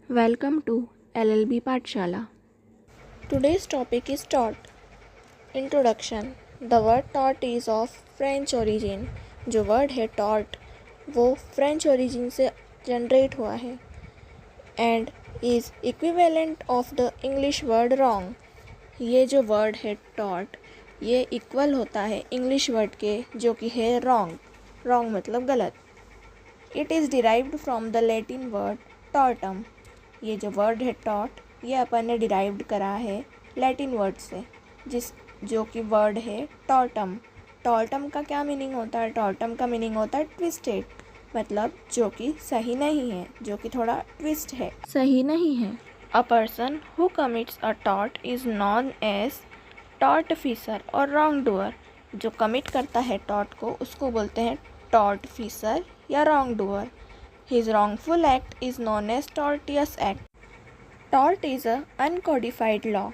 Welcome to LLB Pathshala. Today's topic is taught. Introduction. The word taught is of French origin. जो word है taught वो French origin से generate हुआ है and is equivalent of the English word wrong. ये जो word है taught ये इक्वल होता है इंग्लिश वर्ड के जो कि है wrong. wrong मतलब गलत. It is derived from the Latin word tortum. ये जो वर्ड है taught ये अपन ने डिराइव्ड करा है लैटिन वर्ड से जो कि वर्ड है टॉर्टम. टॉर्टम का क्या मीनिंग होता है? टॉर्टम का मीनिंग होता है ट्विस्टेड, मतलब जो कि सही नहीं है, जो कि थोड़ा ट्विस्ट है, सही नहीं है. A person who commits a tort is known as tortfeasor और रॉन्ग डूअर. जो कमिट करता है टॉर्ट को उसको बोलते हैं टॉर्ट फीसर या wrongdoer. His wrongful act is known as tortious act. Tort is a uncodified law.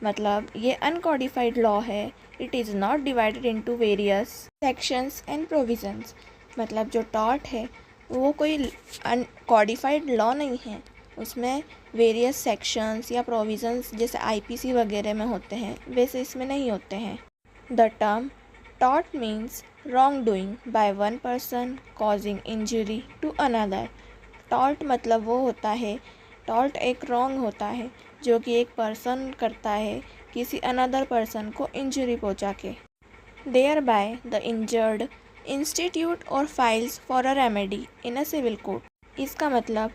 मतलब ये uncodified law है. It is not divided into various sections and provisions. मतलब जो tort है वो कोई uncodified law नहीं है. उसमें various sections या provisions जैसे IPC वगैरह में होते हैं वैसे इसमें नहीं होते हैं. The term tort means wrongdoing by one person causing injury to another. tort मतलब वो होता है, tort एक wrong होता है जो कि एक पर्सन करता है किसी अनदर पर्सन को इंजरी पहुंचा के. Thereby the injured institute or files for a remedy in a civil court. इसका मतलब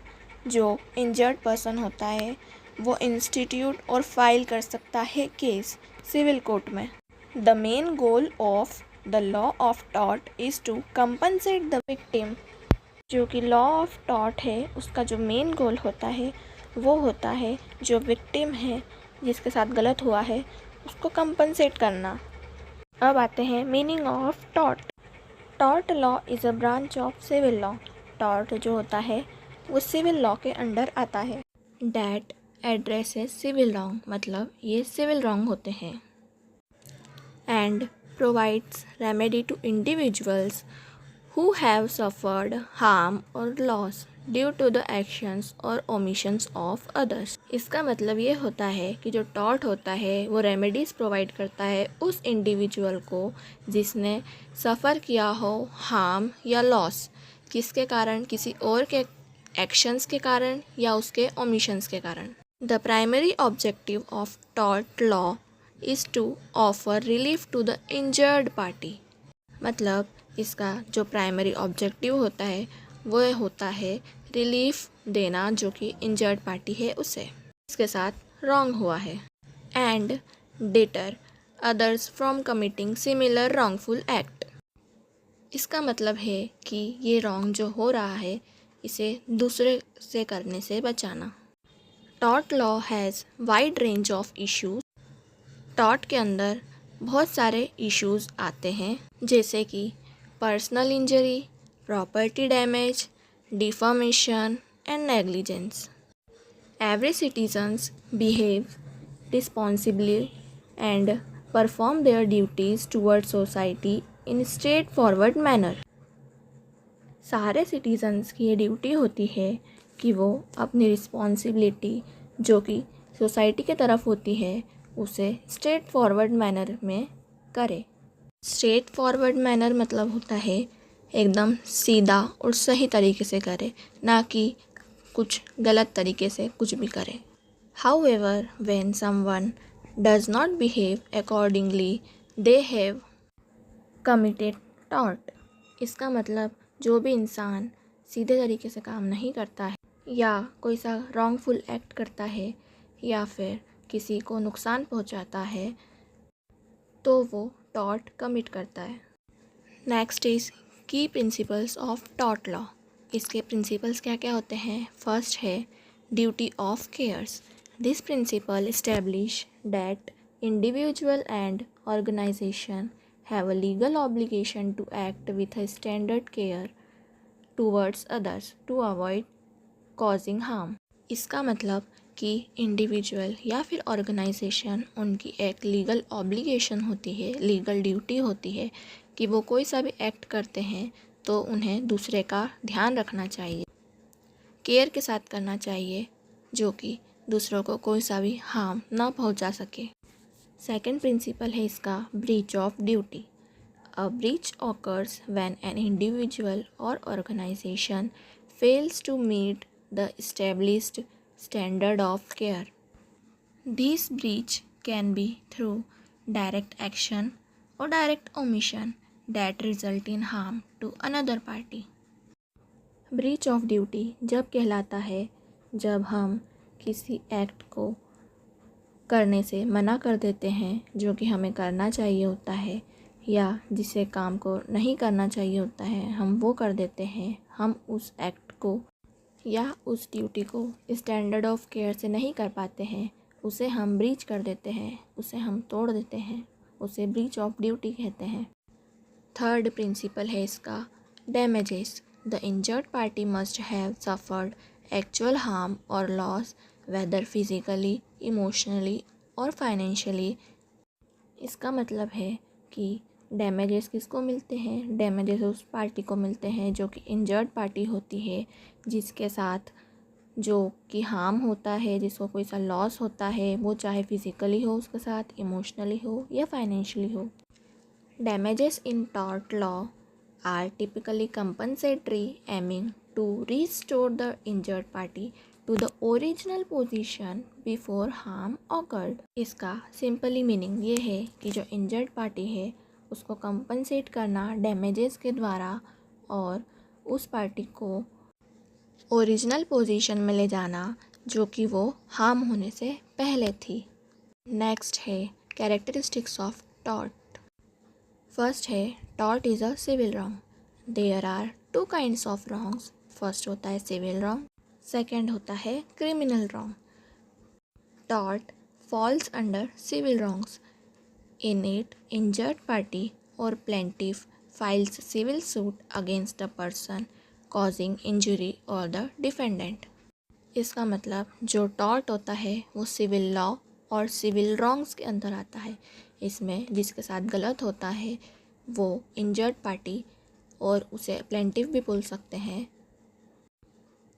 जो इंजर्ड पर्सन होता है वो इंस्टीट्यूट और फाइल कर सकता है केस सिविल कोर्ट में. The main goal of the law of tort is to compensate the victim. जो कि law of tort है उसका जो मेन गोल होता है वो होता है जो विक्टिम है जिसके साथ गलत हुआ है उसको कंपनसेट करना. अब आते हैं meaning of tort. Tort law is a branch of civil law. Tort जो होता है वो सिविल लॉ के अंडर आता है. डैट एड्रेसेस सिविल रॉन्ग, मतलब ये सिविल रॉन्ग होते हैं. And provides remedy to individuals who have suffered harm or loss due to the actions or omissions of others. इसका मतलब ये होता है कि जो टॉर्ट होता है वो रेमेडीज़ प्रोवाइड करता है उस इंडिविजुअल को जिसने सफ़र किया हो हार्म या लॉस, किसके कारण? किसी और के एक्शंस के कारण या उसके ओमिशंस के कारण. The primary objective of tort law is to offer relief to the injured party. मतलब इसका जो प्राइमरी ऑब्जेक्टिव होता है वो होता है रिलीफ देना जो कि इंजर्ड पार्टी है उसे, इसके साथ रॉन्ग हुआ है. And deter others from committing similar wrongful act. इसका मतलब है कि ये रॉन्ग जो हो रहा है इसे दूसरे से करने से बचाना. Tort law has wide range of issues. Tort के अंदर बहुत सारे इश्यूज़ आते हैं जैसे कि personal injury, property damage, deformation and negligence. Every citizens behave responsibly and perform their duties toward society in straightforward manner. सारे सिटीजन्स की ये ड्यूटी होती है कि वो अपनी रिस्पॉन्सिबिलिटी जो कि सोसाइटी की तरफ होती है उसे स्ट्रेट फॉरवर्ड मैनर में करे. स्ट्रेट फॉरवर्ड मैनर मतलब होता है एकदम सीधा और सही तरीके से करे, ना कि कुछ गलत तरीके से कुछ भी करे. However when someone does not behave accordingly they have committed tort. इसका मतलब जो भी इंसान सीधे तरीके से काम नहीं करता है या कोई सा रॉन्गफुल एक्ट करता है या फिर किसी को नुकसान पहुंचाता है तो वो टॉर्ट कमिट करता है. Next is key principles of tort law. इसके प्रिंसिपल्स क्या क्या होते हैं? फर्स्ट है duty of cares. This principle establish that individual and organisation have a legal obligation to act with a standard care towards others to avoid causing harm. इसका मतलब कि individual या फिर ऑर्गेनाइजेशन उनकी एक लीगल ऑब्लिगेशन होती है, लीगल ड्यूटी होती है कि वो कोई सा भी एक्ट करते हैं तो उन्हें दूसरे का ध्यान रखना चाहिए, केयर के साथ करना चाहिए जो कि दूसरों को कोई सा भी हार्म ना पहुंचा सके। सेकंड प्रिंसिपल है इसका breach of duty. A breach occurs when an individual or organisation fails to meet the established standard of care. This breach can be through direct action or direct omission that result in harm to another party. Breach of duty जब कहलाता है जब हम किसी act को करने से मना कर देते हैं जो कि हमें करना चाहिए होता है, या जिसे काम को नहीं करना चाहिए होता है हम वो कर देते हैं। हम उस एक्ट को या उस ड्यूटी को स्टैंडर्ड ऑफ केयर से नहीं कर पाते हैं, उसे हम ब्रीच कर देते हैं, उसे हम तोड़ देते हैं, उसे ब्रीच ऑफ ड्यूटी कहते हैं। थर्ड प्रिंसिपल है इसका damages. The injured party must have suffered actual harm और लॉस वेदर फिजिकली, इमोशनली और फाइनेंशियली। इसका मतलब है कि डैमेजेस किसको मिलते हैं? डैमेजेस उस पार्टी को मिलते हैं जो कि इंजर्ड पार्टी होती है, जिसके साथ जो कि हार्म होता है, जिसको कोई सा लॉस होता है, वो चाहे फिज़िकली हो उसके साथ, इमोशनली हो या फाइनेंशियली हो। Damages in tort law are typically compensatory, aiming to restore the injured party to the original position before harm occurred. इसका सिंपली मीनिंग ये है कि जो इंजर्ड पार्टी है उसको कंपनसेट करना डैमेजेस के द्वारा और उस पार्टी को ओरिजिनल पोजीशन में ले जाना जो कि वो हार्म होने से पहले थी। नेक्स्ट है कैरेक्टरिस्टिक्स ऑफ टॉर्ट। फर्स्ट है tort is a civil wrong. There are two kinds of wrongs. First होता है सिविल रॉन्ग, सेकेंड होता है criminal wrong. Tort falls under civil wrongs. In it injured party or plaintiff files civil suit against the person causing injury or the defendant. इसका मतलब जो tort होता है वो सिविल लॉ और सिविल रॉन्ग्स के अंदर आता है। इसमें जिसके साथ गलत होता है वो इंजर्ड पार्टी और उसे प्लेंटिफ भी बोल सकते हैं,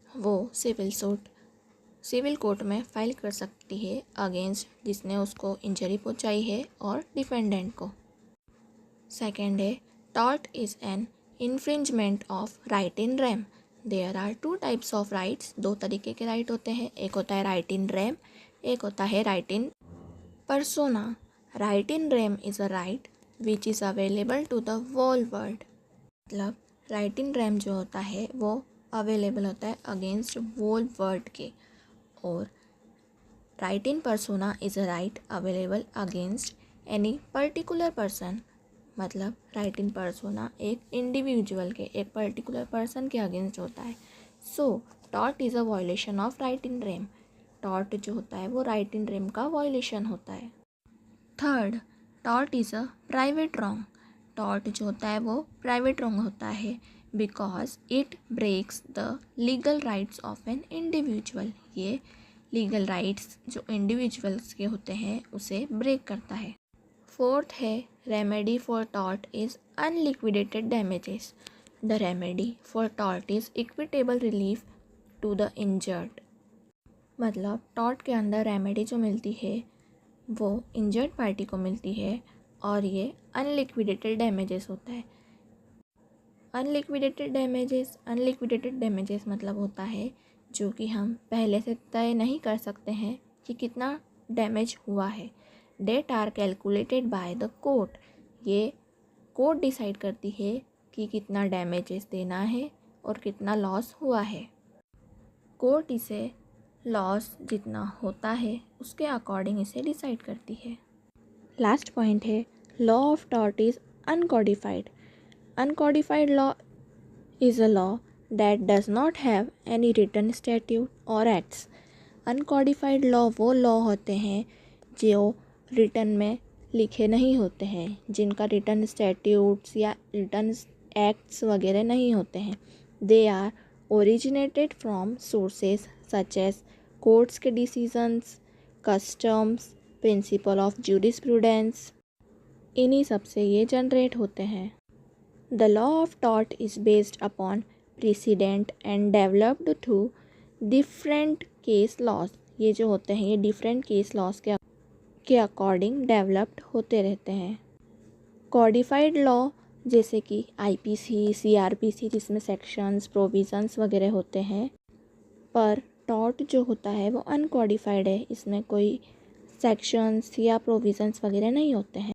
वो सिविल सूट सिविल कोर्ट में फाइल कर सकती है अगेंस्ट जिसने उसको इंजरी पहुंचाई है और डिफेंडेंट को। सेकेंड है tort is an infringement of right in rem. There are two types of rights. दो तरीके के राइट होते हैं, एक होता है राइट इन रैम, एक होता है right in persona. Right in rem is a right which is available to the whole world. मतलब राइट इन रैम जो होता है वो अवेलेबल होता है अगेंस्ट होल वर्ल्ड के, और right in persona is a right available against any particular person. मतलब राइट इन पर्सोना एक इंडिविजुअल के, एक पर्टिकुलर पर्सन के अगेंस्ट होता है। So tort is a violation of right in rem. Tort जो होता है वो राइट इन रेम का वायलेशन होता है। Third, tort is a private wrong. Tort जो होता है वो प्राइवेट रॉन्ग होता है because it breaks the legal rights of an individual. ये लीगल राइट्स जो इंडिविजुअल्स के होते हैं उसे ब्रेक करता है। फोर्थ है remedy for tort is unliquidated damages. The remedy for tort is equitable relief to the injured. मतलब टॉर्ट के अंदर रेमेडी जो मिलती है वो इंजर्ड पार्टी को मिलती है और ये अनलिक्विडेटेड डैमेजेस होता है। अनलिक्विडेटेड डैमेजेस मतलब होता है जो कि हम पहले से तय नहीं कर सकते हैं कि कितना डैमेज हुआ है। That are calculated by the court. ये कोर्ट डिसाइड करती है कि कितना डैमेजेस देना है और कितना लॉस हुआ है। कोर्ट इसे लॉस जितना होता है उसके अकॉर्डिंग इसे डिसाइड करती है। लास्ट पॉइंट है law of tort is uncodified. Uncodified law is a law that does not have any written statute or acts. Uncodified law वो law होते हैं जो written में लिखे नहीं होते हैं, जिनका written statutes या written acts वगैरह नहीं होते हैं। They are originated from sources such as courts के decisions, customs, principle of jurisprudence, इन्हीं सब से ये जनरेट होते हैं। The law of tort is based upon precedent and developed through different case laws, ये जो होते हैं ये डिफरेंट केस लॉज के अकॉर्डिंग डेवलप्ड होते रहते हैं। कॉडिफाइड लॉ जैसे कि आईपीसी, सीआरपीसी, जिसमें सेक्शंस, प्रोविजंस वगैरह होते हैं, पर टॉट जो होता है वो अनकॉडिफाइड है, इसमें कोई सेक्शंस या प्रोविजंस वगैरह नहीं होते हैं।